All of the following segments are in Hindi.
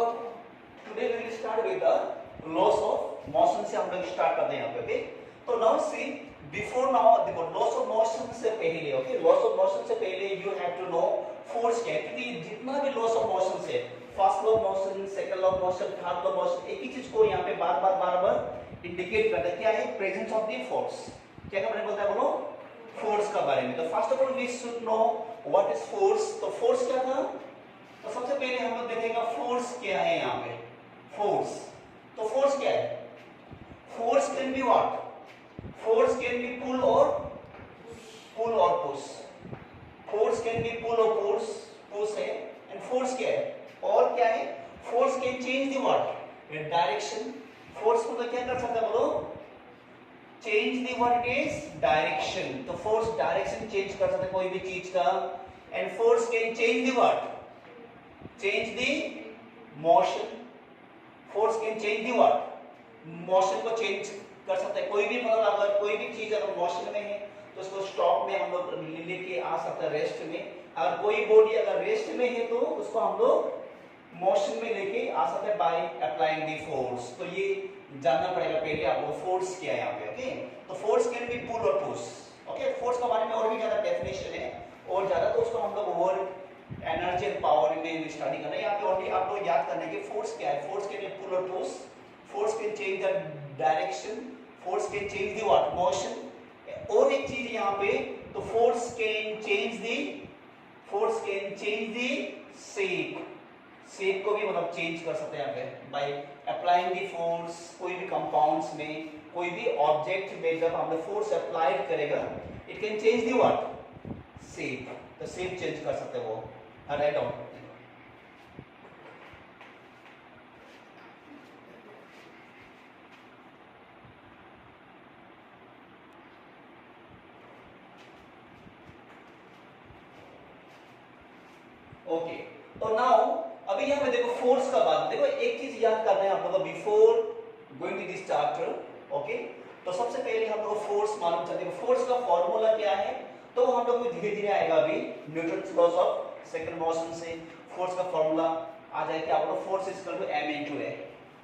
तो today we will start with the laws of motion से हम लोग स्टार्ट करते हैं यहाँ पे। ओके, तो नाउ सी बिफोर नाउ देखो लॉस ऑफ मोशन से पहले, ओके, लॉस ऑफ मोशन से पहले you have to know force क्या है, क्योंकि जितना भी लॉस ऑफ मोशन से first law of motion, second law of motion, third law of motion, एक ही चीज को यहाँ पे बार बार इंडिकेट करता है, क्या है, प्रेजेंस ऑफ द फोर्स। क्या का मैंने बोलता है बोलो, फोर्स का बारे में। तो first of all we should know what is force. तो फोर्स क्या था, तो सबसे पहले हम लोग देखेंगे फोर्स क्या है यहाँ पे। फोर्स, तो फोर्स क्या है, force can be what, force can be pull और push. Force can be pull और पुश है, एंड फोर्स क्या है, और क्या है, force can change the what, direction. Force को तो क्या कर सकता है बोलो, change the what it is, direction. तो फोर्स डायरेक्शन चेंज कर सकता है कोई भी चीज का, and force can change the what, change the motion. Force can change the what, motion को चेंज कर सकता है कोई भी, मतलब अगर कोई भी चीज अगर मोशन में है तो उसको स्टॉप में हम लोग लेके आ सकते हैं, रेस्ट में। अगर कोई बॉडी अगर रेस्ट में है तो उसको हम लोग मोशन में लेके आ सकते हैं बाय अप्लाइंग दी फोर्स। तो ये जानना पड़ेगा पहले आपको फोर्स क्या है यहाँ पे। ओके, तो फोर्स कैन बी पुल और पुश। ओके, फोर्स के बारे में और भी ज्यादा डेफिनेशन है और ज्यादा, तो उसको हम लोग वर्क एनर्जी एंड पावर में स्टडी करना है। यहाँ पे ओनली आप लोग याद करना है कि फोर्स क्या है, फोर्स कैन बी पुल और push, force can change the direction, force can change the what, motion. और एक चीज यहाँ पे, तो force can change the shape. Shape को भी मतलब चेंज कर सकते हैं यहाँ पे बाय अप्लाइंग द फोर्स। कोई भी कंपाउंड्स में, कोई भी ऑब्जेक्ट में जब हम लोग फोर्स अप्लाइड करेगा, it can change the what, shape. तो शेप चेंज कर सकते हैं वो। Write down, okay. तो नाउ अभी यहाँ पे देखो फोर्स का बात, देखो एक चीज याद करना है आप लोगों को before going to this chapter. Okay, तो सबसे पहले हम लोग फोर्स मालूम चाहिए। फोर्स का फॉर्मूला क्या है, तो हम लोग को धीरे धीरे आएगा। अभी Newton's laws of second motion से फोर्स का फॉर्मूला आ जाए कि आप लोग force is equal to m into a।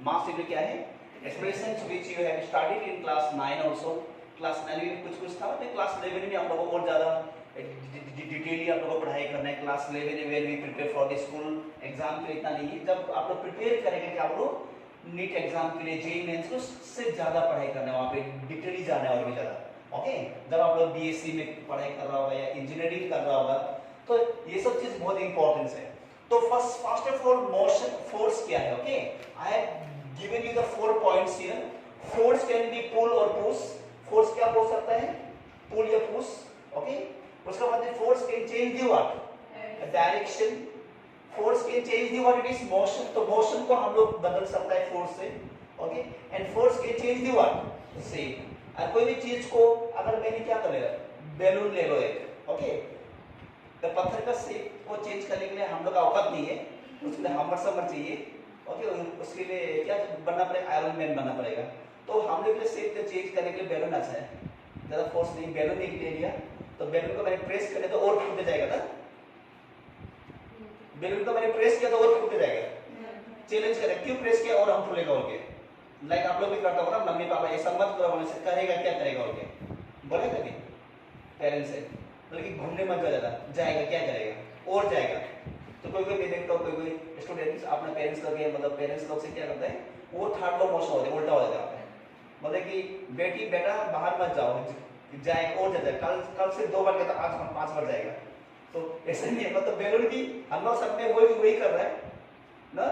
Mass equal क्या है, expressions which you have studied in class 9 also. Class 9 में कुछ था, तो क्लास 11 में आप लोगों को और ज्यादा डिटेली आप लोगों को पढ़ाई करना है। क्लास 11 में we prepare for the school exam के लिए इतना नहीं है। जब आप लोग प्रिपेयर करेंगे कि आप लोग नीट एग्जाम के लिए, जेईई मेंस को, से ज्यादा पढ़ाई करना है, वहां पे डिटेली जाना है और भी ज्यादा। ओके, जब आप लोग बीएससी में पढ़ाई कर रहा होगा या इंजीनियरिंग कर रहा होगा, तो ये सब चीज बहुत इंपॉर्टेंट है। तो first of all motion, force क्या है। Okay, I have given you the 4 points here. Force can be pull और पुश। फोर्स क्या हो सकता है, पुल या पुश। ओके, उसका मतलब force can change the what, direction. Force can change the what it is, motion. तो मोशन को हम लोग बदल सकता है फोर्स से। Okay, and force can change the what, shape. और कोई भी चीज को अगर मैंने क्या कर लिया, बैलून ले लो एक, ओके, तो पत्थर का शेप को चेंज करने के लिए हम लोग का औकात नहीं है, उसके लिए हमर समर चाहिए। ओके, उसके लिए क्या बनना पड़ेगा, आयरन मैन बनना पड़ेगा। तो हम लोग के लिए शेप को चेंज करने के लिए बैलून अच्छा है, ज्यादा फोर्स नहीं। बैलून एक ले लिया, तो बैलून को मैंने प्रेस कर लिया तो और फूट जाएगा ना, बैलून को मैंने प्रेस किया तो और फूट जाएगा। चैलेंज करें, क्यों प्रेस किया और हम फूलेगा और के। लाइक आप लोग भी करता होगा ना, मम्मी पापा ऐसा मत करो, बोले से करेगा क्या करेगा और के, बोलेगा कि पेरेंट्स से, बल्कि घूमने मत जाएगा, क्या करेगा और जाएगा। तो कोई मैं देखता हूँ कोई स्टूडेंट्स अपने पेरेंट्स लोग, मतलब पेरेंट्स लोग से क्या करते हैं, वो थर्ड लो मोशन होते हैं, उल्टा हो जाता है। बोले कि बेटी बेटा बाहर मत जाओ, जाएगा और जाएगा, कल से 2 बार गया था, आज 5 बार जाएगा। तो ऐसा नहीं है, मतलब बैलून की हम लोग सब में वही कर रहे हैं ना।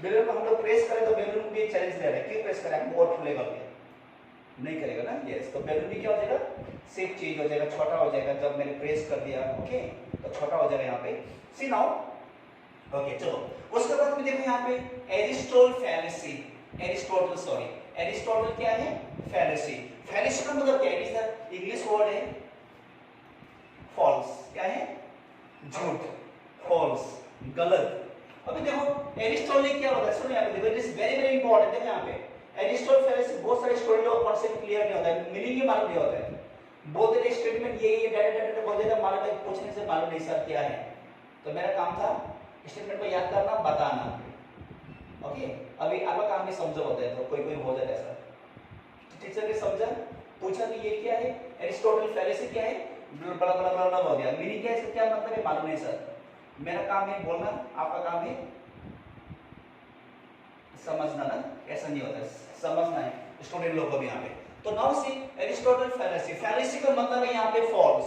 बैलून को हम लोग प्रेस करें तो बैलून भी चैलेंज दे रहे हैं, क्यों प्रेस करें, हमको और फूलेगा नहीं करेगा ना। यस, तो बैलून भी क्या हो जाएगा, शेप चेंज हो जाएगा, छोटा हो जाएगा जब मैंने प्रेस कर दिया। ओके, तो छोटा हो जाएगा यहाँ पे। सी नाउ, ओके, चलो उसके बाद में देखो यहाँ पे एरिस्टोटल सॉरी, एरिस्टोटल क्या है, फैलेसी। फैलेसी का मतलब क्या है, it is the English word है फॉल्स। क्या है, झूठ, फॉल्स, गलत। अभी देखो एरिस्टोटल ने क्या बताया, सुनो यहाँ पे देखो, it is very very important. देखो यहाँ पे एरिस्टोटल फैलेसी, बहुत सारे स्टूडेंट लोग कॉन्सेप्ट क्लियर नहीं होता है, मीनिंग ही मालूम नहीं होता है। बोलते थे स्टेटमेंट ये डाटा बोल देते, मालूम है, पूछने से मालूम नहीं सर क्या है। तो मेरा काम था स्टेटमेंट को याद करना, बताना। ओके अभी आपका काम ही समझो होता है, तो कोई कोई हो जाता है ऐसा। टीचर ने समझा, पूछा कि ये क्या है, एरिस्टोटल फैलेसी क्या है, बड़ा बड़ा बड़ा हो गया, मीनिंग क्या है, इसका क्या मतलब है मालूम नहीं सर। मेरा काम है बोलना, आपका काम है समझना ना, ऐसा नहीं होता, समझना है स्टूडेंट लोग को भी यहाँ पे। तो नाउ सी एरिस्टोटल फैलेसी, फैलेसी का मतलब है यहाँ पे फॉल्स।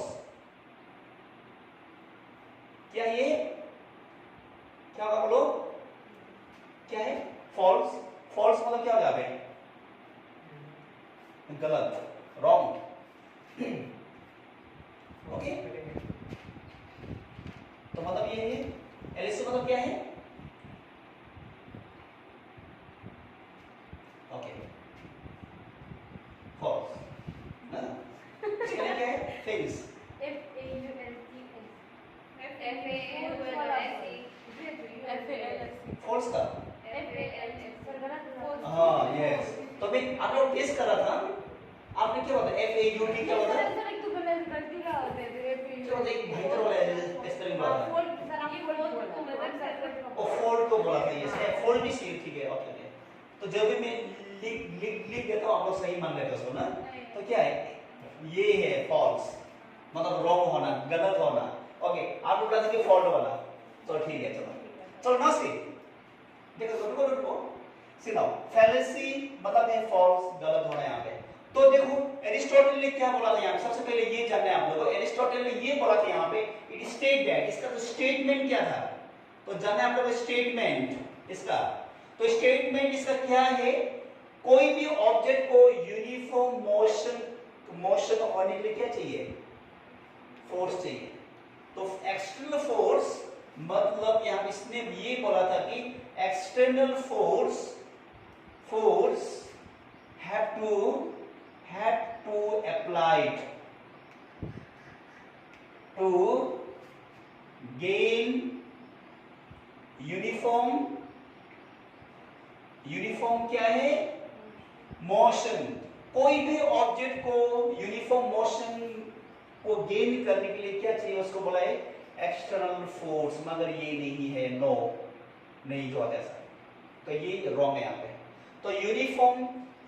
क्या ये क्या होगा बोलो, क्या है फॉल्स, फॉल्स मतलब क्या हो यहाँ पे, गलत, रॉन्ग, ओके। तो मतलब ये है एलिस मतलब क्या है, ओके फॉल्स ना, इसके लिए क्या है फेल्स, फॉल्स का, हाँ यस। तो मैं आप लोग टेस्ट कर रहा था, आपने क्या बताया FAUT क्या बताया, चलो एक बेहतर वाला स्पेलिंग बोला, और फोल्ड को बोला था, ये फोल्ड भी सही, ठीक है ओके। तो जब भी मैं लिख देता हूँ आप लोग सही मान लेते हो ना। तो क्या है ये है फॉल्स, मतलब रॉन्ग होना, गलत होना, ओके। आप लोग बताते फॉल्ट वाला, तो ठीक है चलो चलो ना सी देखो रुको रुको सी नाउ फैलेसी मतलब है फॉल्स, गलत होना यहाँ पे। तो देखो एरिस्टोटल ने क्या बोला था यहाँ पे, सबसे पहले ये जानना है आप लोगों को, एरिस्टोटल ने ये बोला था यहाँ पे इट स्टेट दैट, इसका तो स्टेटमेंट क्या था, तो जानना है आप लोगों को स्टेटमेंट इसका। तो स्टेटमेंट इसका क्या है, कोई भी ऑब्जेक्ट को यूनिफॉर्म मोशन होने के लिए क्या चाहिए, फोर्स चाहिए। तो एक्सटर्नल फोर्स मतलब यहां इसने ये बोला था कि external force have to applied to gain uniform क्या है मोशन। कोई भी ऑब्जेक्ट को यूनिफॉर्म मोशन को गेन करने के लिए क्या चाहिए, उसको बोला है एक्सटर्नल फोर्स, मगर ये नहीं है, नो नहीं जो आता ऐसा, तो ये रॉन्ग है यहाँ पे। तो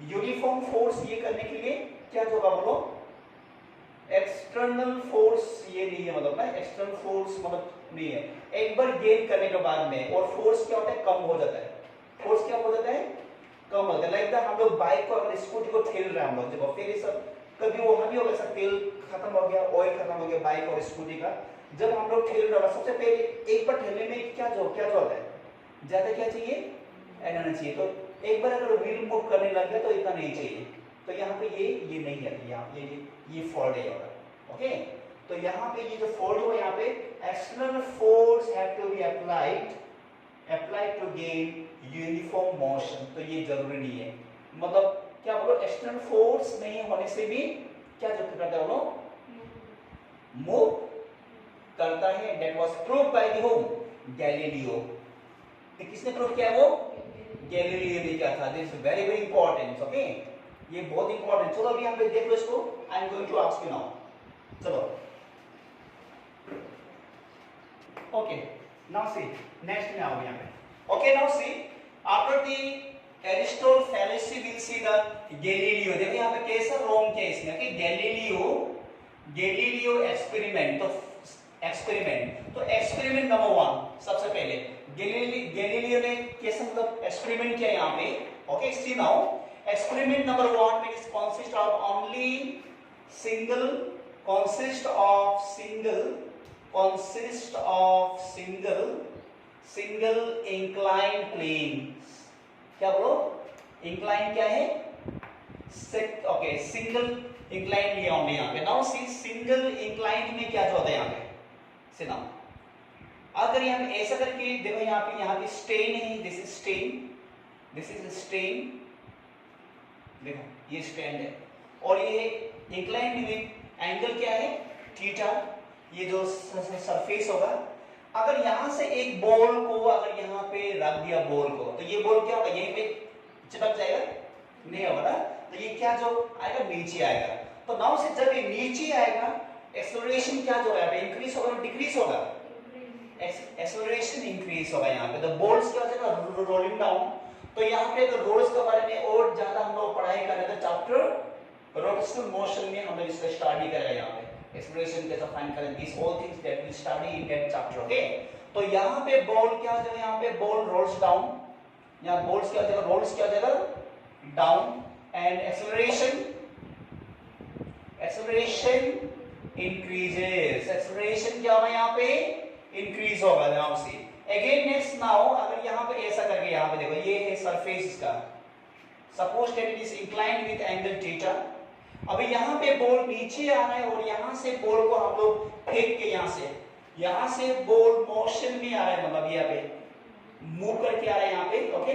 यूनिफॉर्म फोर्स ये करने के लिए क्या होगा बोलो, एक्सटर्नल फोर्स ये नहीं है, मतलब ना एक्सटर्नल फोर्स मतलब नहीं है, एक बार गेन करने के बाद में, और फोर्स क्या होता है कम हो जाता है, फोर्स क्या हो जाता है कम होता है। लाइक हम लोग बाइक को अगर स्कूटी को ठेल रहे हैं हम लोग, जब फिर ये सब कभी वो हमें होगा सब तेल खत्म हो गया, ऑयल खत्म हो गया बाइक और स्कूटी का, जब हम लोग ठेल रहे हैं सबसे पहले एक बार ठेलने में क्या जो होता है, ज्यादा क्या चाहिए एनर्जी चाहिए। तो एक बार अगर व्हील मूव करने लग गया तो इतना नहीं चाहिए, तो यहाँ पे ये नहीं है, यहाँ ये फॉल्ट है यहाँ पर, ओके। तो यहाँ पे ये जो फॉल्ट हुआ यहाँ पे external force have to be applied to gain uniform motion, तो ये जरूरी नहीं है, मतलब क्या बोलो एक्सटर्नल फोर्स नहीं होने से भी क्या जो करता है बोलो मूव करता है। That was proved by the home Galileo, किसने प्रूव किया, वो गैलीलियो ने किया था। This is very very important, okay ये बहुत इंपॉर्टेंट। चलो अभी हम देख लो इसको, I am going to ask you now, चलो ओके नाउ सी नेक्स्ट में आओ यहाँ पे, okay now see after the Aristotle fallacy will see the Galileo. देखो यहाँ पे कैसा रॉन्ग किया इसने, ओके गैलीलियो एक्सपेरिमेंट। तो एक्सपेरिमेंट नंबर 1 सबसे पहले गैलीलियो ने कैसे मतलब एक्सपेरिमेंट किया यहाँ पे, okay see now experiment number 1 means consist of single inclined plane। क्या बोलो इंक्लाइन क्या है, ओके सिंगल इंक्लाइन लिया हमने यहाँ पे। नाउ सी सिंगल इंक्लाइन में क्या जो होता है यहाँ पे, सी नाउ अगर ये हम ऐसा करके देखो यहाँ पे स्ट्रेन है, दिस इज स्ट्रेन, देखो ये स्ट्रेन है, और ये इंक्लाइन विद एंगल क्या है थीटा, ये जो सरफेस होगा। अगर यहां से एक बॉल को अगर यहाँ पे रख दिया बॉल को, तो ये बॉल क्या होगा यहीं पे चिपक जाएगा, नहीं होगा ना, तो ये क्या जो आएगा नीचे आएगा। तो नाउ से जब ये नीचे आएगा एक्सेलरेशन क्या जो है इंक्रीज होगा डिक्रीज होगा, एक्सेलरेशन इंक्रीज होगा यहाँ पे। द बॉल्स क्या हो जाएगा रोलिंग डाउन, तो यहाँ पे अगर रोल्स के बारे में और ज्यादा हम लोग पढ़ाई कर रहे थे चैप्टर रोटेशनल मोशन में हम लोग इसका स्टडी करेंगे। यहाँ पे एक्सप्रेशन कैसे फाइंड करें, this all things that we study in that chapter. Okay, तो यहाँ पे बॉल क्या हो जाएगा, यहाँ पे बॉल रोल्स डाउन, यहाँ बॉल्स क्या हो जाएगा, रोल्स क्या हो जाएगा down, and acceleration increases, acceleration क्या होगा यहाँ पे इंक्रीज होगा ध्यान से। अगेन नेक्स्ट नाउ अगर यहाँ पे ऐसा करके यहाँ पे देखो ये है सरफेस इसका, suppose that it is inclined with angle theta. अभी यहाँ पे बॉल नीचे आ रहा है और यहाँ से बॉल को हम लोग फेंक के यहाँ से बॉल मोशन में आ रहा है, मतलब यहाँ पे मूव करके आ रहा है यहाँ पे। ओके,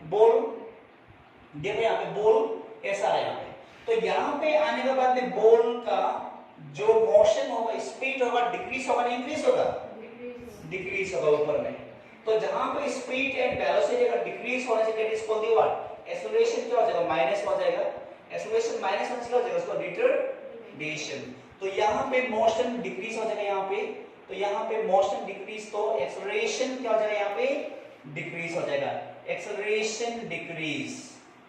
बॉल देखो यहाँ पे बॉल ऐसा है यहाँ पे, तो यहाँ पे आने के बाद में बॉल का जो मोशन होगा, स्पीड होगा, डिक्रीज होगा, इंक्रीज होगा, डिक्रीज होगा ऊपर में। तो जहां पे स्पीड एंड वेलोसिटी का डिक्रीज होने say that is called the what, acceleration क्या हो जाएगा, माइनस हो जाएगा। एक्सेलरेशन माइनस होने से क्या हो जाएगा, उसको रिटार्डेशन। तो यहाँ पे मोशन डिक्रीज हो जाएगा यहाँ पे, तो यहाँ पे मोशन डिक्रीज, तो एक्सेलरेशन क्या हो जाएगा यहाँ पे डिक्रीज हो जाएगा। एक्सेलरेशन डिक्रीज,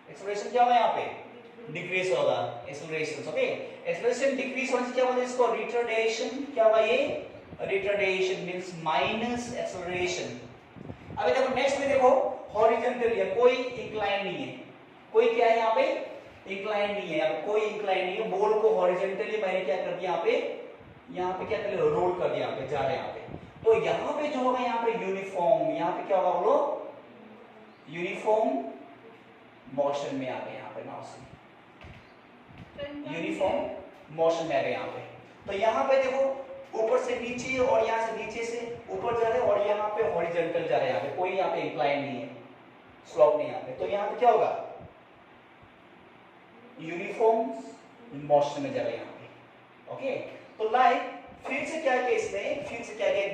एक्सेलरेशन क्या होगा यहाँ पे डिक्रीज होगा, एक्सेलरेशन। ओके, एक्सेलरेशन डिक्रीज होने से क्या होगा, इसको रिटार्डेशन क्या होगा, ये रिटार्डेशन मींस माइनस एक्सेलरेशन। अभी देखो नेक्स्ट में देखो हॉरिजॉन्टल है, कोई इंक्लाइन नहीं है, कोई क्या है यहाँ पे इंक्लाइन नहीं है, अब कोई इंक्लाइन नहीं है, बॉल को हॉरिजॉन्टली मैंने क्या कर दिया यहाँ पे क्या कर दिया, रोल कर दिया, यहाँ पे जा रहे हैं यहाँ पे। तो यहाँ पे जो होगा यहाँ पे यूनिफॉर्म, यहाँ पे क्या होगा बोलो, यूनिफॉर्म मोशन में आ गए यहाँ पे, नाउ से यूनिफॉर्म मोशन में आ गए यहाँ पे। तो यहाँ पे देखो ऊपर से नीचे और यहाँ से नीचे से ऊपर जा रहे हैं, और यहाँ पे हॉरिजॉन्टल जा रहे हैं, यहाँ पे कोई यहाँ पे इंक्लाइन नहीं है, स्लोप नहीं यहाँ पे। तो यहाँ पे क्या होगा, यूनिफॉर्म मोशन में जा रहे हैं यहाँ पे। ओके, तो लाइक फिर से क्या किया इसने, फिर से क्या किया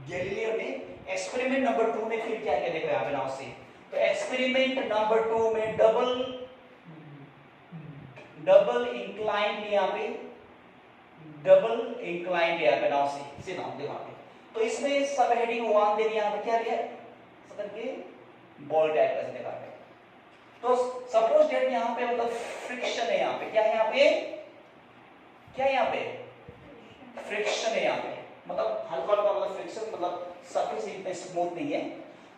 गैलीलियो ने एक्सपेरिमेंट नंबर 2 में फिर क्या किया देखो यहाँ पे नाउ से। तो एक्सपेरिमेंट नंबर 2 में डबल इंक्लाइन यहाँ पे, डबल इंक्लाइन यहाँ पे नाउ से नाम देखो यहाँ पे। तो इसमें सब हेडिंग 1 दे दिया, यहाँ पे क्या दिया सब के बॉल टाइप का देखा है। तो सपोज दैट यहाँ पे मतलब फ्रिक्शन है, यहाँ पे क्या है, यहाँ पे क्या है, यहाँ पे फ्रिक्शन है यहाँ पे, मतलब हल्का हल्का मतलब फ्रिक्शन, मतलब सरफेस इतना स्मूथ नहीं है।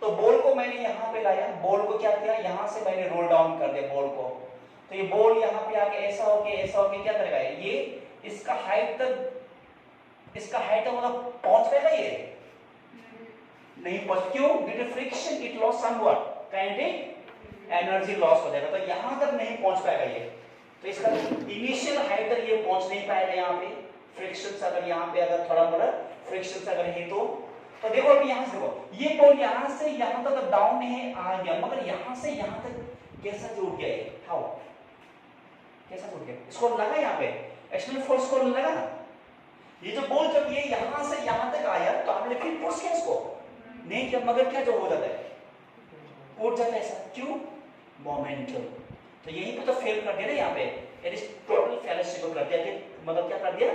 तो बॉल को मैंने यहाँ पे लाया, बॉल को क्या किया, यहाँ से मैंने रोल डाउन कर दिया बॉल को। तो ये बॉल यहाँ पे आके ऐसा होके क्या करेगा, ये इसका हाइट तक मतलब पहुंच पाएगा, ये नहीं पहुंच, क्यों, due to friction it loss somewhat kinetic energy loss हो जाएगा, तो यहां तक नहीं पहुंच पाएगा ये। तो इसका इनिशियल हाइट तक ये पहुंच नहीं पाएगा यहाँ पे, फ्रिक्शन अगर यहाँ पे अगर थोड़ा मोड़ा फ्रिक्शन अगर है तो देखो अभी यहाँ से देखो ये बॉल यहाँ से यहाँ तक डाउन है आ गया, मगर यहाँ से यहाँ तक कैसा जुड़ गया ये, हाउ कैसा जुड़ गया, इसको लगा यहाँ पे एक्सटर्नल फोर्स को लगा ना, ये जो बॉल जब ये यहाँ से यहाँ तक आया तो आपने फिर फोर्स किया इसको नहीं किया, मगर क्या जो हो जाता है उठ जाता है ऐसा, क्यों, मोमेंटम। तो यहीं पे तो फेल कर दिया ना यहाँ पे, इट इज टोटल फेलिसिटी को कर दिया कि मतलब क्या कर दिया,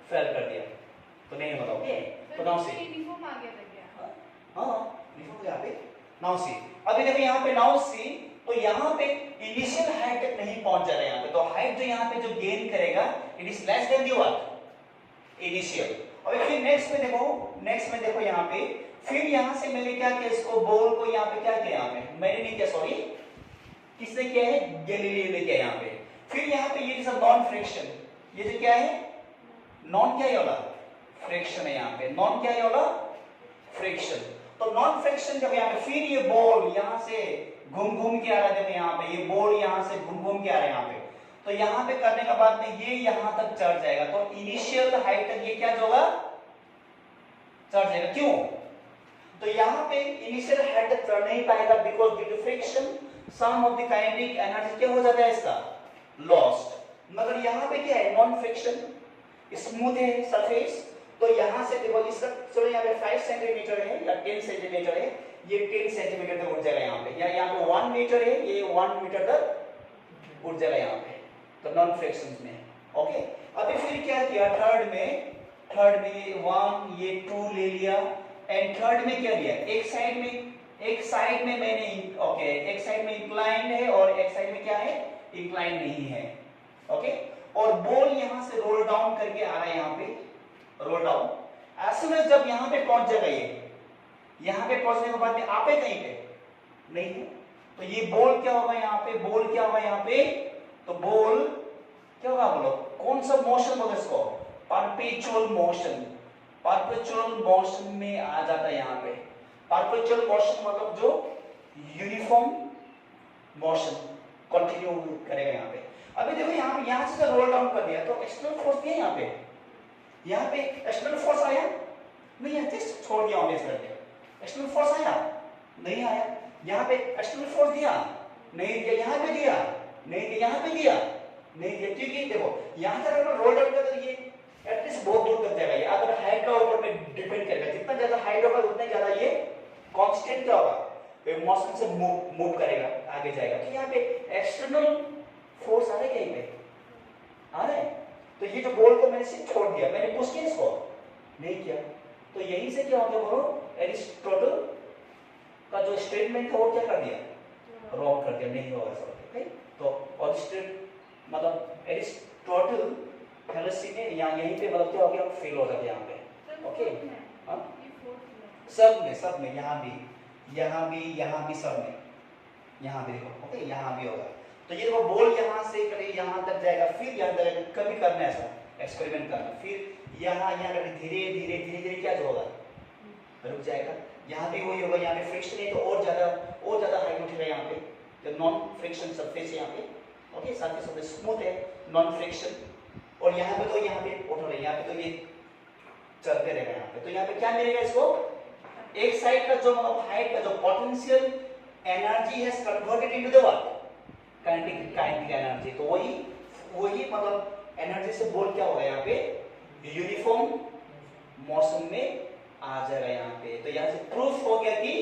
फेल कर दिया, तो नहीं होगा। ओके, तो नाउ सी यूनिफॉर्म आ गया था क्या, हां यूनिफॉर्म यहाँ पे नाउ सी। अभी देखो यहाँ पे नाउ सी, तो यहाँ पे इनिशियल हाइट तक नहीं पहुंच जा रहा है यहाँ पे, तो हाइट जो यहाँ पे जो गेन करेगा it is less than the what initial. अभी फिर नेक्स्ट में देखो यहाँ पे, फिर यहाँ से मैंने क्या किया, इसको बॉल को यहाँ पे क्या किया, यहाँ पे मैंने नहीं किया, सॉरी किसने किया है, गैलीलियो ने किया यहाँ पे। फिर यहाँ पे ये नॉन फ्रिक्शन, ये जो क्या है नॉन क्या है, फ्रिक्शन है यहाँ पे, नॉन क्या है, फ्रिक्शन। तो नॉन फ्रिक्शन जब यहाँ पे, फिर ये बॉल यहाँ से घूम के आ रहा है, देखो यहाँ पे ये बॉल यहाँ से घूम के आ रहा है यहाँ पे, तो यहाँ पे करने के बाद में ये यहाँ तक चढ़ जाएगा, तो इनिशियल हाइट तक ये क्या होगा, चढ़ जाएगा, क्यों, तो यहाँ पे इनिशियल हाइट तक चढ़ नहीं पाएगा because due to friction some of the kinetic energy क्या हो जाता है इसका लॉस्ट। मगर यहाँ पे क्या है, नॉन फ्रिक्शन स्मूथ है सरफेस, तो यहाँ से देखो इसका चलो यहाँ पे 5 सेंटीमीटर है या 10 सेंटीमीटर है, ये 10 सेंटीमीटर तक उठ जाएगा यहाँ पे, या यहाँ पे 1 मीटर है, ये 1 मीटर तक उठ जाएगा यहाँ पे, तो नॉन फ्रिक्शन में। ओके, अभी फिर क्या किया, थर्ड में 1 ये 2 ले लिया, एंड थर्ड में क्या लिया, एक साइड में एक साइड में मैंने ओके एक साइड में इंक्लाइंड है और एक साइड में क्या है, इंक्लाइंड नहीं है। ओके और बॉल यहां से रोल डाउन करके आ रहा है, यहां पे roll down. As soon as जब यहां पे पहुंच जाएगा, ये यहां पे पहुंचने के बाद में आप है कहीं पे नहीं है, तो ये बॉल क्या होगा यहाँ पे, बॉल क्या होगा यहाँ पे, तो बॉल क्या होगा बोलो, कौन सा मोशन बोलो इसको, परपेचुअल मोशन। परपेचुअल मोशन में आ जाता है यहाँ पे। परपेचुअल मोशन मतलब जो यूनिफॉर्म मोशन कंटिन्यू करेगा यहाँ पे। अभी देखो यहाँ से रोल डाउन कर दिया तो एक्सटर्नल फोर्स दिया यहाँ पे, यहाँ पे एक्सटर्नल फोर्स आया नहीं, जस्ट छोड़ दिया ऑब्वियस करके। एक्सटर्नल फोर्स आया नहीं आया, यहाँ पे एक्सटर्नल फोर्स दिया नहीं दिया, यहाँ पे दिया नहीं दिया, यहाँ पे दिया नहीं दिया, क्योंकि देखो यहाँ तक अगर रोल डाउन कर तो ये एटलीस्ट बहुत दूर तक जाएगा। ये अगर हाइट का ऊपर में डिपेंड करेगा, जितना ज्यादा हाइट होगा उतना ज्यादा ये कांस्टेंट क्या होगा, मोशन से मूव करेगा, आगे जाएगा। तो यहाँ पे एक्सटर्नल फोर्स आ रहा है, कहीं पे आ रहा है, तो ये जो बॉल को मैंने सिर्फ छोड़ दिया, मैंने पुश किया इसको नहीं किया, तो यहीं से क्या हो गया बोलो, एरिस्टोटल का जो स्टेटमेंट था वो क्या कर दिया, रॉन्ग कर दिया, नहीं होगा सब। तो मतलब एरिस्टोटल फेलोसी ने यहीं पे मतलब क्या हो गया, फेल हो जाता यहाँ पे। ओके सब में यहाँ भी सब में, यहाँ भी देखो। ओके यहाँ भी होगा, तो ये देखो बॉल यहाँ से करे यहाँ तक जाएगा, फिर यहाँ तक, कभी करना ऐसा एक्सपेरिमेंट करना, फिर यहाँ धीरे धीरे क्या जो होगा रुक जाएगा। यहाँ भी वही होगा, यहाँ पे फ्रिक्शन है तो और ज्यादा हाइट उठेगा यहाँ पे, तो नॉन फ्रिक्शन सरफेस है यहाँ पे। ओके सरफेस स्मूथ है, नॉन फ्रिक्शन, और यहाँ पे उठ रहा है, यहाँ पे तो ये चलते रहेगा यहाँ पे। तो यहाँ पे क्या मिलेगा इसको, एक साइड का जो मतलब हाइट का जो पोटेंशियल एनर्जी है converted into the what, kinetic energy. तो वही मतलब एनर्जी से बॉल क्या होगा यहाँ पे, यूनिफॉर्म मोशन में आ जाएगा यहाँ पे। तो यहाँ से प्रूफ हो गया कि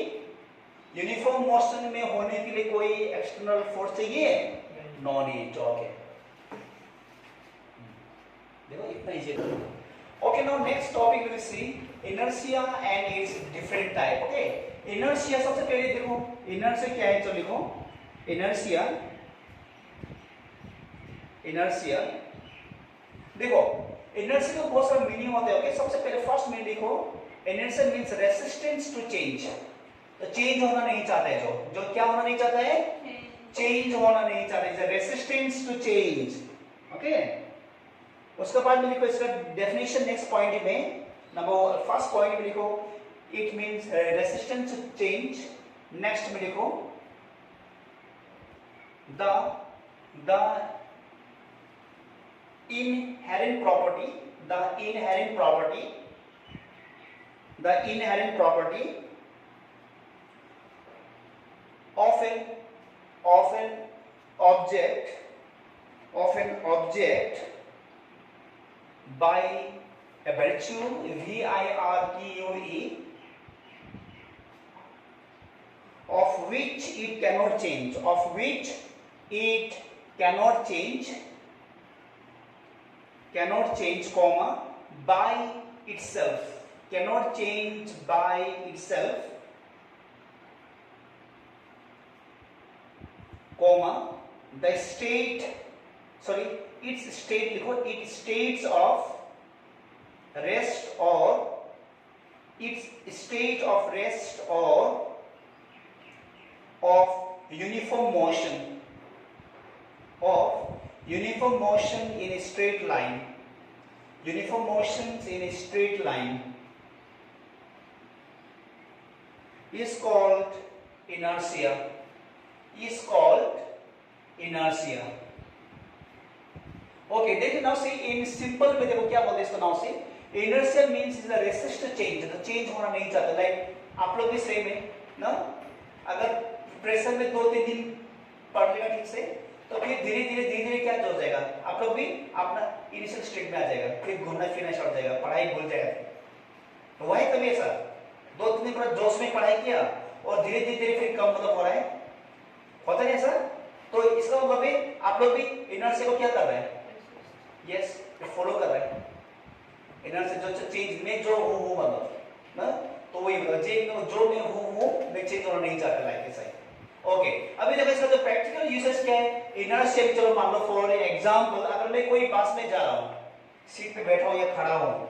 यूनिफॉर्म मोशन में होने के लिए कोई एक्सटर्नल फोर्स चाहिए, नो नीड। ओके देखो इतना इजी है। Okay now next topic will see inertia and it's different type. Okay inertia सबसे पहले देखो, इनर्शिया क्या है, तो लिखो इनर्शिया देखो इनर्शिया का बहुत सारा मीनिंग होता है। ओके सबसे पहले फर्स्ट मीनिंग लिखो, inertia means resistance to change. तो चेंज होना नहीं चाहता है, जो क्या होना नहीं चाहता है, चेंज होना नहीं चाहता है, रेजिस्टेंस टू चेंज। ओके उसके बाद में लिखो इसका डेफिनेशन नेक्स्ट पॉइंट में, नंबर फर्स्ट पॉइंट में लिखो it means resistance to change. Next में लिखो the inherent property of an object by a virtue virtue of which it cannot change comma by itself, comma the state, sorry its state लिखो, its states of rest or of uniform motion in a straight line, is called inertia, Okay देखिए नाउ सी इन सिंपल में देखो क्या बोलते हैं इसको। Now see inertia means is the resist change, तो चेंज होना नहीं चाहता। लाइक आप लोग भी सेम है ना, अगर प्रेशर में 2-3 दिन पढ़ लेगा ठीक से तो फिर धीरे धीरे क्या हो जाएगा, आप लोग भी अपना इनिशियल स्टेट में आ जाएगा, फिर घूमना फिरना छोड़ जाएगा, पढ़ाई भूल जाएगा। तो वही तभी ऐसा 2-3 दिन पूरा जोश में पढ़ाई किया और धीरे धीरे फिर कम मतलब हो रहा है, होता नहीं ऐसा। तो इसका मतलब है आप लोग भी इनर्शिया को क्या कर रहे हैं, फॉलो कर रहे हैं। इनर्शिया जो चेंज में जो हो मतलब ना, तो वही बताओ जो मैं हूँ मैं चेंज होना नहीं चाहता लाइक ऐसा ही। ओके अभी देखो इसका जो प्रैक्टिकल यूसेज क्या है इनर्शिया। चलो मान लो फॉर एग्जांपल अगर मैं कोई बस में जा रहा हूँ, सीट पे बैठा हूँ या खड़ा हूँ,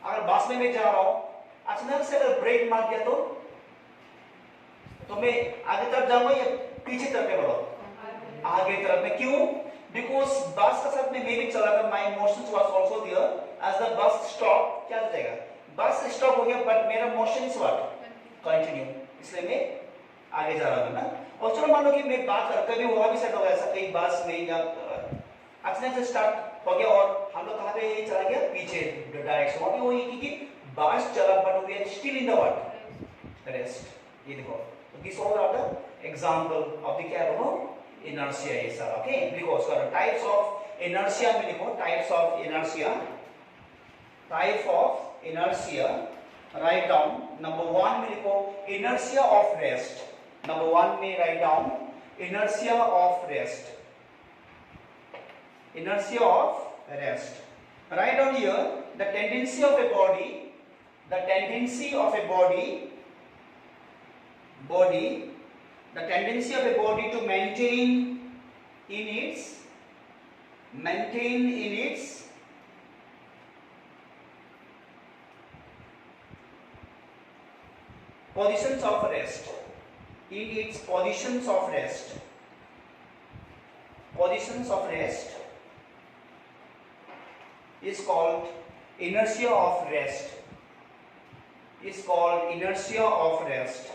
अगर बस में मैं जा रहा हूँ अचानक से अगर ब्रेक मार दिया तो मैं आगे तरफ जाऊंगा या पीछे तरफ में बढ़ो? आगे तरफ में। क्यों? बिकॉज बस का साथ में मैं भी चला था, my motions was also there as the bus stop. क्या हो जाएगा? बस स्टॉप हो गया बट मेरा मोशन इज व्हाट? कंटिन्यू। इसलिए मैं आगे जा रहा हूं ना। और चलो मान लो कि मैं बात कर कभी हुआ भी सेट हो गया ऐसा कहीं बस में या अचानक से स्टार्ट हो गया और हम लोग कहां पे चला गया? पीछे डायरेक्शन। वहां पे वही क्योंकि बस चला but we are still in the what? Rest. ये देखो this all are the example of the क्या बोलो inertia is okay because types of inertia में लिखो types of inertia, type of inercia write down number 1 में लिखो inertia of rest, number 1 में write down inertia of rest, inertia of rest. Write down here the tendency of a body, the tendency of a body the tendency of a body to maintain in its positions of rest, in its positions of rest is called inertia of rest, is called inertia of rest.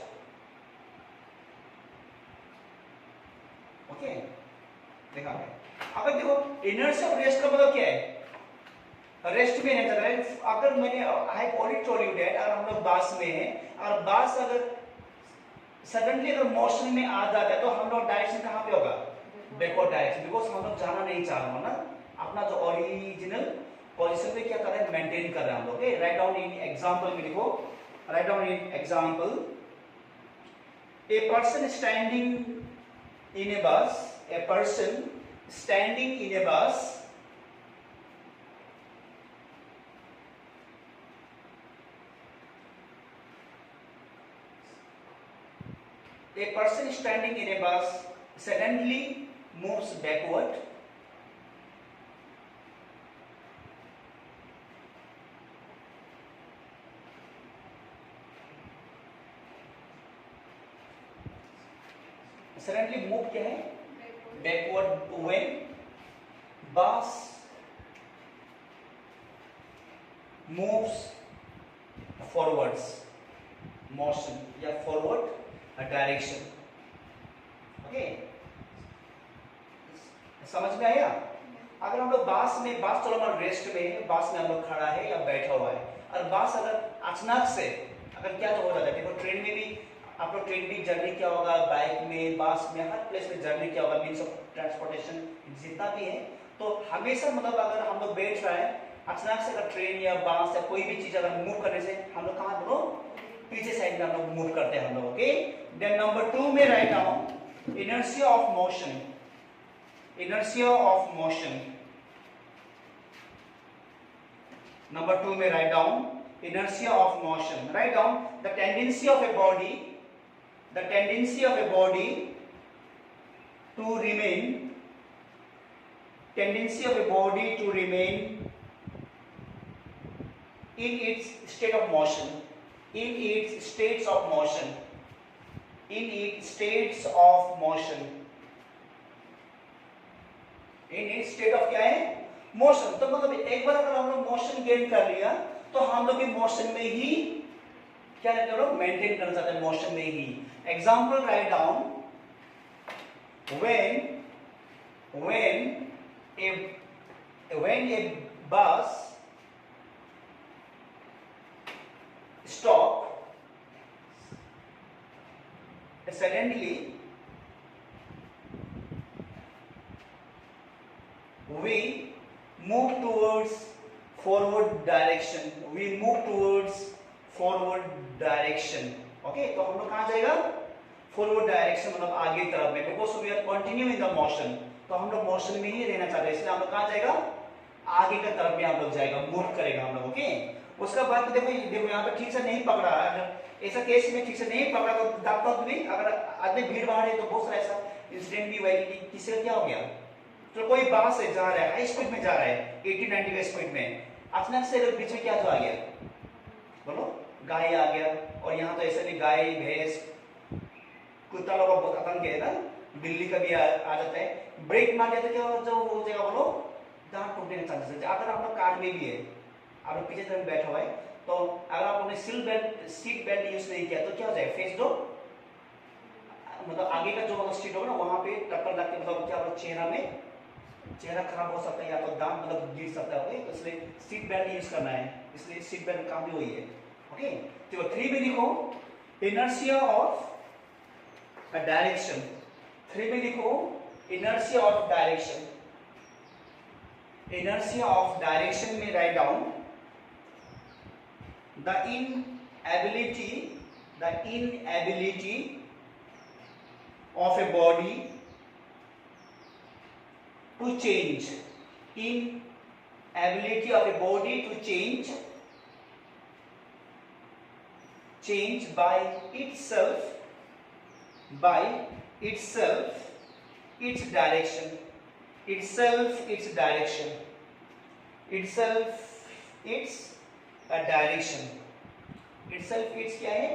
Okay देखा अगर देखो इनर्शिया ऑफ रेस्ट का मतलब क्या है? रेस्ट में नहीं चल रहा है। अगर मैंने I already told you that अगर हम लोग बस में हैं और बस अगर सडनली अगर मोशन में आ जाता है तो हम लोग डायरेक्शन कहां पे होगा? Backward direction. बिकॉज हम लोग जाना नहीं चाह रहे ना, अपना जो ओरिजिनल पोजीशन पे क्या कर रहे हैं? मेंटेन कर रहे हैं हम लोग। Okay write down in example में लिखो, write down in example a person standing in a bus, a person standing in a bus suddenly moves backward suddenly move क्या है? Backward when bus moves forwards motion या forward direction। ओके समझ में आया? अगर हम लोग बस में चलो हम रेस्ट में बस में हम लोग खड़ा है या बैठा हुआ है और बस अगर अचानक से अगर क्या तो हो जाता है? देखो ट्रेन में भी आप लोग ट्रेन भी जर्नी क्या होगा, बाइक में बस में हर प्लेस में जर्नी क्या होगा, मीन्स ऑफ ट्रांसपोर्टेशन जितना भी है तो हमेशा मतलब अगर हम लोग बैठ रहे हैं अचानक से अगर ट्रेन या बस या कोई भी चीज अगर मूव करने से हम लोग कहाँ दोनों पीछे साइड में हम लोग मूव करते हैं हम लोग। ओके देन नंबर 2 में write down inertia of motion, inertia of motion. Number 2 में write down inertia of motion. Write down the tendency of a body, the tendency of a body to remain, tendency of a body to remain in its state of motion, in its states of motion, in its states of motion, in its state of क्या है? मोशन। तो मतलब एक बार अगर हम लोग मोशन गेन कर लिया तो हम लोग भी मोशन में ही क्या रहते हैं? मेंटेन करना चाहते हैं मोशन में ही। Example write down when a bus stop suddenly we move towards forward direction, we move towards forward direction। Okay तो हम लोग कहां जाएगा? फॉरवर्ड डायरेक्शन मतलब आगे तरफ में। Because we are continue in the motion तो हम लोग मोशन में ही रहना चाहते हैं इसलिए हम लोग कहां जाएगा? आगे की तरफ में हम लोग जाएगा, मूव करेगा हम लोग। ओके उसका बाद तो देखो देखो यहाँ पे ठीक से नहीं पकड़ा, अगर ऐसा केस में ठीक से नहीं पकड़ा तो दापक भी अगर आदमी भीड़ भाड़ है तो बहुत सारा ऐसा इंसिडेंट भी हुआ है कि किसी का क्या हो गया, तो कोई बस से जा रहा है हाई स्पीड में जा रहा है 80-90 की स्पीड में, अचानक से बीच में क्या तो आ गया, बोलो गाय आ गया। और यहाँ तो ऐसे भी गाय भैंस कुत्ता लोग बहुत आतंक है ना, बिल्ली का भी आ जाता है, ब्रेक मार दिया तो क्या जो हो जाएगा बोलो, दांत टूटने के चांसेस है। अगर आप लोग कार में भी है, आप लोग पीछे तरफ बैठा हुआ है, तो अगर आपने सीट बेल्ट यूज नहीं किया तो क्या हो जाएगा, फेस जो मतलब आगे का जो सीट होगा ना वहां पे टक्कर लग के मतलब क्या होगा, चेहरा खराब हो सकता है, या तो दांत मतलब गिर सकता है। तो इसलिए सीट बेल्ट यूज करना है, इसलिए सीट बेल्ट काम भी वही है। ओके, तो 3 में लिखो इनर्शिया ऑफ डायरेक्शन, 3 में लिखो inertia of direction, inertia of direction में write down the inability of a body to change, inability of a body to change by itself its direction, its direction, its क्या है,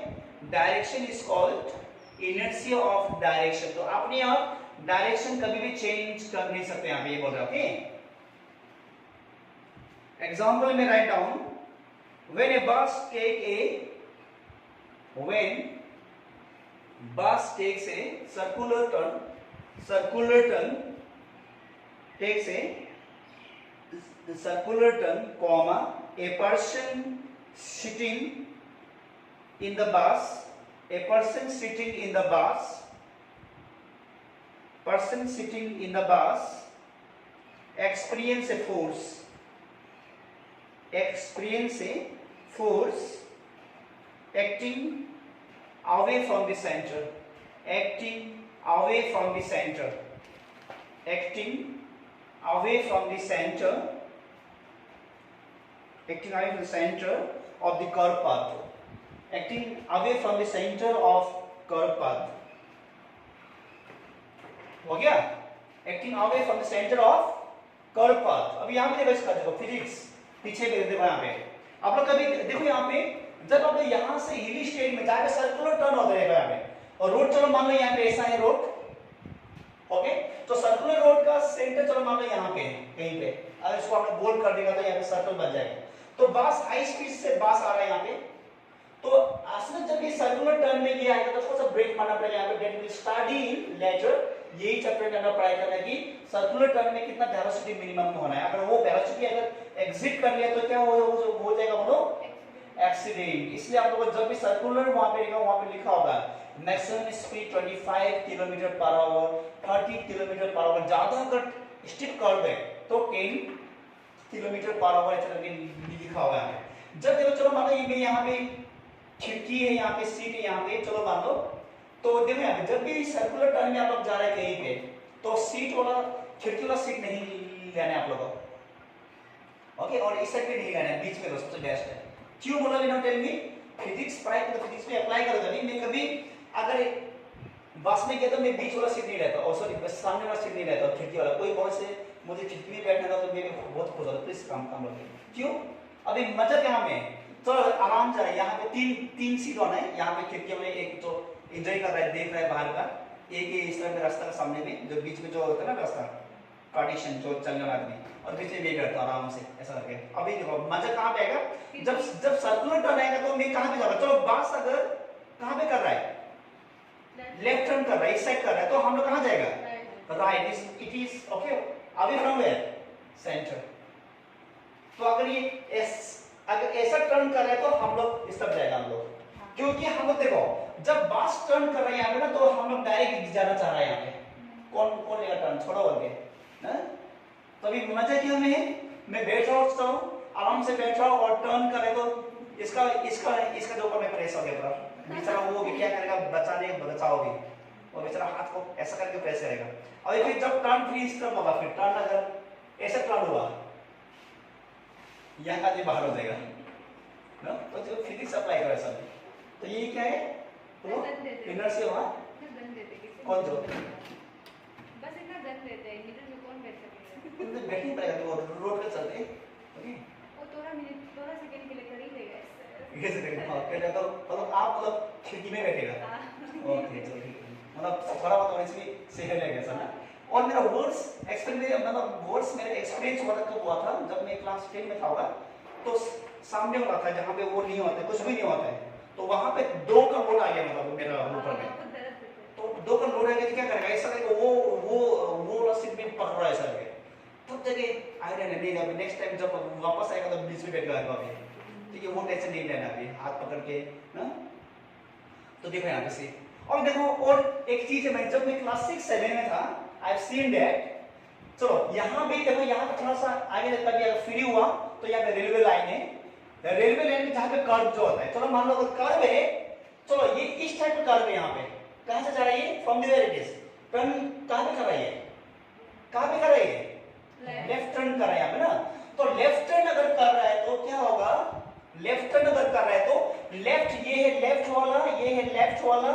direction is called inertia of direction. तो आपने आप डायरेक्शन कभी भी चेंज कर नहीं सकते, यहाँ पे ये बोल रहे हैं। ओके, एग्जाम्पल में right down when bus takes a circular turn, comma, a person sitting in the bus experience a force acting away from the center, of the curve path, हो गया, acting away from the centre of curve path. अब यहाँ पे देखो इसका, देखो फिजिक्स पीछे में देखो, यहाँ पे आप लोग कभी देखो, यहाँ पे जब आप लोग यहाँ से हिली स्टेट में जाकर सर्कुलर टर्न होता है यहाँ पे, और रोड चलो मान लो यहाँ पे ऐसा है रोड, ओके, तो सर्कुलर रोड का सेंटर चलो मान लो यहाँ पे कहीं पे, अगर इसको आपने बोल्ड कर देगा तो यहाँ पे सर्कल बन जाएगा। तो बस हाई स्पीड से बस आ रहा है यहाँ पे, तो असल जब ये सर्कुलर टर्न में ये आएगा तो थोड़ा सा ब्रेक मारना पड़ेगा यहाँ पे, डेट विल स्टडी लेटर, यही चैप्टर में पढ़ाई करना है कि सर्कुलर टर्न में कितना वेलोसिटी मिनिमम होना है। अगर वो वेलोसिटी अगर एग्जिट कर लिया तो क्या हो जाएगा बोलो, एक्सीडेंट। इसलिए आप लोगों को जब भी सर्कुलर वहां पे लिखा होगा maximum speed 25 kilometre per hour, 30 kilometre per hour, ज्यादा अगर स्ट्रिक्ट कर्व है तो 10 किलोमीटर पर आवर ऐसा करके लिखा होगा यहाँ पे। जब देखो चलो मान लो ये यहाँ पे खिड़की है, यहाँ पे सीट है, यहाँ पे चलो मान लो, तो देखो यहाँ पे जब भी सर्कुलर टर्न में आप लोग जा रहे हैं कहीं पे, तो सीट वाला खिड़की वाला सीट नहीं लेना है आप लोगों को, ओके, और इस साइड पे नहीं लेना है, बीच में सबसे बेस्ट है। क्यों बोला बिना टेल मी, फिजिक्स पढ़ाई तो फिजिक्स में अप्लाई करो। कभी मैं कभी अगर बस में गया तो मैं बीच वाला सीट नहीं रहता, और सॉरी सामने वाला सीट नहीं रहता, खिड़की वाला। कोई बहुत से मुझे खिड़की में बैठना था तो मैं बहुत खुश होता, प्लीज काम रखिए। क्यों, अभी मजा क्या में, तो आराम से यहाँ पे तीन सीट होना है, यहाँ पे खिड़की में एक तो एंजॉय कर रहा है, देख रहा है बाहर का, एक इस तरह में रास्ता का सामने में जो बीच में जो होता है ना रास्ता पार्टीशन जो चलने वाला आदमी, और बीच में वेट करता आराम से ऐसा करके। अभी देखो मजा कहाँ पे आएगा, जब सर्कुलर टर्न आएगा तो मैं कहाँ पे जाऊंगा, चलो बस अगर कहाँ पे कर रहा है, लेफ्ट टर्न कर रहा है, इस साइड कर रहा है, तो हम लोग कहाँ जाएगा, right, it is okay, away from where, centre. तो अगर ये अगर ऐसा टर्न कर रहा है तो हम लोग इस तरफ जाएगा हम लोग, क्योंकि हम लोग देखो जब बस टर्न कर रहे हैं यहाँ पे ना, तो हम लोग डायरेक्ट जाना चाह रहे हैं यहाँ पे, कौन लेगा टर्न, छोड़ा बोल के, तो अभी मजा क्या में मैं बैठ रहा हूँ आराम से बैठ रहा हूँ और टर्न करे तो इसका जो ऊपर में प्रेस हो गया पूरा, बेचारा वो क्या करेगा, बचाओगे, और बेचारा हाथ को ऐसा करके प्रेस करेगा। और फिर जब टर्न फ्री इस तरफ होगा, फिर टर्न अगर ऐसा टर्न हुआ यहाँ का बाहर हो जाएगा, ना, तो जो फिजिक्स अप्लाई करो ऐसा में। तो ये क्या है, तो इनर्शिया वहाँ कौन जो बस इतना गन देते हैं, मिडिल में कौन बैठ सकेगा? उनसे बैठ नहीं पाएगा, तो रोड पे चलते ओके वो थोड़ा मिनट थोड़ा सेकंड के लिए कर ही देगा ऐसा। कैसे करेंगे, हाँ क्या तो मतलब आप मतलब खिड़की में बैठेगा, ओके चलो ठीक है, मतलब थोड़ा बहुत और इसमें सही लगेगा ऐसा ना। और मेरा वर्ड्स एक्सपीरियंस, मतलब वर्ड्स मेरा एक्सपीरियंस हुआ था जब मैं क्लास 10 में था होगा, तो सामने वाला था जहाँ पे वो नहीं होता है, कुछ भी नहीं होता है, तो वहाँ पे 2 का लोड आ गया, मतलब मेरा ऊपर में, तो 2 का लोड आ गया तो क्या करेगा, ऐसा करके वो वाला सीट में पकड़ रहा है ऐसा करके, तब जगह आइडिया नहीं अभी नेक्स्ट टाइम जब वापस आएगा तो बीच में बैठ जाएगा अभी, ठीक है, वो टेंशन नहीं लेना अभी, हाथ पकड़ के ना। तो देखो यहाँ पे से, और देखो और एक चीज है, मैं जब मैं क्लास 6-7 में था, आई हैव सीन दैट, चलो यहाँ भी देखो, यहाँ पे थोड़ा सा आगे लगता है, अगर फ्री हुआ तो यहाँ पे रेलवे लाइन है, रेलवे लाइन में जहाँ पे कर्व जो होता है, चलो मान लो अगर कर्व है, चलो ये इस टाइप का कर्व है, यहाँ पे कहां से जा रही है, from the where it is, turn कहां पे कर रही है, कहां पे कर रही है, लेफ्ट टर्न कर रहा है यहाँ पे ना, तो लेफ्ट टर्न अगर कर रहा है तो क्या होगा, लेफ्ट टर्न अगर कर रहा है तो लेफ्ट, ये है लेफ्ट वाला, ये है लेफ्ट वाला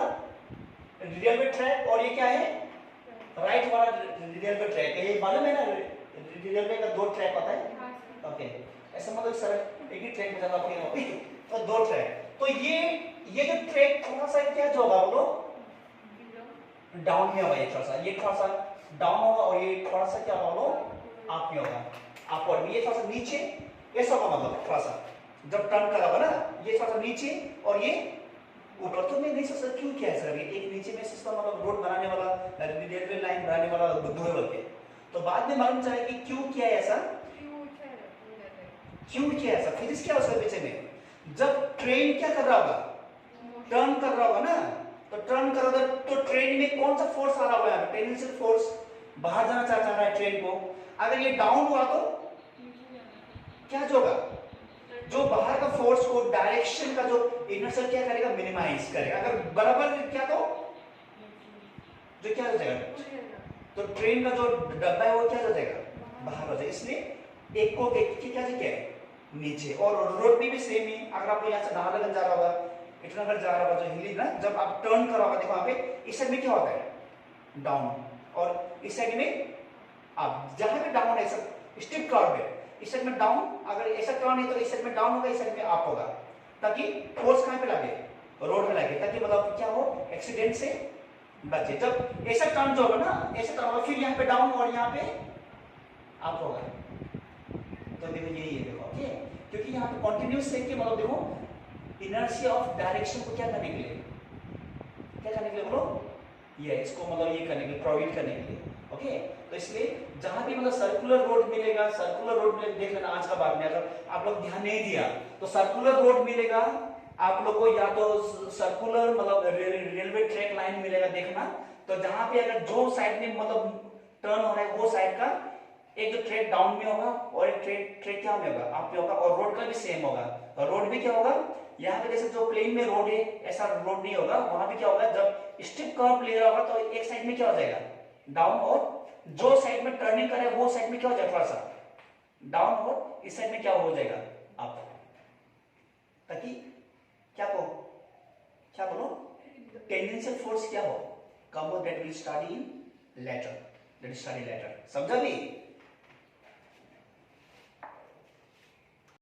रेलवे ट्रैक, और ये क्या है राइट वाला रेलवे ट्रैक है, ये मालूम है ना, रेलवे का 2 ट्रैक होता है, ओके ऐसा मतलब सर एक ही ट्रैक में जाना पड़ेगा, तो 2 ट्रैक, तो ये जो ट्रैक थोड़ा सा क्या जो होगा बोलो, डाउन में होगा, ये थोड़ा सा डाउन होगा, और ये थोड़ा सा क्या बोलो अप में होगा, अपवर्ड में, ये थोड़ा सा नीचे ऐसा होगा, मतलब थोड़ा सा जब टर्न करा होगा ना, ये थोड़ा सा नीचे और ये ऊपर, तो मैं नहीं सोच सकता क्यों क्या है सर, एक नीचे में सिस्टम मतलब रोड बनाने वाला, रेलवे लाइन बनाने वाला बुद्धू है बोलते, तो बाद में मालूम चला कि क्यों किया है ऐसा, क्यों किया ऐसा, फिजिक्स क्या उसके पीछे में, जब ट्रेन क्या कर रहा होगा, टर्न कर रहा होगा ना, तो टर्न कर रहा होगा, तो ट्रेन में कौन सा फोर्स आ रहा होगा, टेंजेंशियल फोर्स बाहर जाना चाह रहा है ट्रेन को, अगर ये डाउन हुआ तो क्या जो होगा, जो बाहर का फोर्स को डायरेक्शन का जो इनर्शिया क्या करेगा, मिनिमाइज करेगा, अगर बराबर क्या तो जो क्या हो जाएगा, तो ट्रेन का जो डब्बा है वो क्या हो जाएगा, बाहर हो जाएगा, इसलिए एक को क्या है नीचे, और रोड में भी सेम ही, अगर आप यहाँ से नाहरलगुन जा रहा होगा, इटानगर जा रहा होगा, जो हिली ना, जब आप टर्न कर रहा होगा, देखो यहाँ पे इस साइड में क्या होता है डाउन, और इस साइड में आप जहां पे डाउन है सब स्टिप कर्व है, इस साइड में डाउन, अगर ऐसा टर्न है तो इस साइड में डाउन होगा, इस साइड में अप होगा, ताकि फोर्स कहां पे लगे, रोड पे लगे, ताकि मतलब क्या हो, एक्सीडेंट से बचे। जब ऐसा टर्न जो होगा ना, ऐसा टर्न होगा, फिर यहाँ पे डाउन और यहाँ पे अप होगा, तो देखो यही है, देखो ओके, क्योंकि यहाँ पे कंटिन्यूस है कि मतलब देखो इनर्शिया ऑफ डायरेक्शन को क्या करने के लिए, क्या करने के लिए बोलो, ये इसको मतलब ये करने के लिए, प्रोवाइड करने के लिए, ओके। तो इसलिए जहां भी मतलब सर्कुलर रोड मिलेगा, सर्कुलर रोड में देख लेना आज का बाद में, अगर आप लोग ध्यान नहीं दिया तो सर्कुलर रोड मिलेगा आप लोग को, या तो सर्कुलर मतलब रेलवे ट्रैक लाइन मिलेगा, देखना, तो जहां पे अगर जो साइड में मतलब टर्न हो रहा है वो साइड का एक जो ट्रैक डाउन में होगा, और एक ट्रैक क्या में होगा, अप में होगा, और रोड का भी सेम होगा, और रोड भी क्या होगा, यहाँ पे जैसे जो प्लेन में रोड है ऐसा रोड नहीं होगा, वहां पे क्या होगा, जब स्टिप कर्व ले रहा होगा तो एक साइड में क्या हो जाएगा डाउन, और जो साइड में टर्निंग करे वो साइड में क्या हो जाएगा थोड़ा सा डाउन, और इस साइड में क्या हो जाएगा अप, ताकि क्या बोलो टेंजेंशियल फोर्स क्या हो, come that will study in later, समझा भी।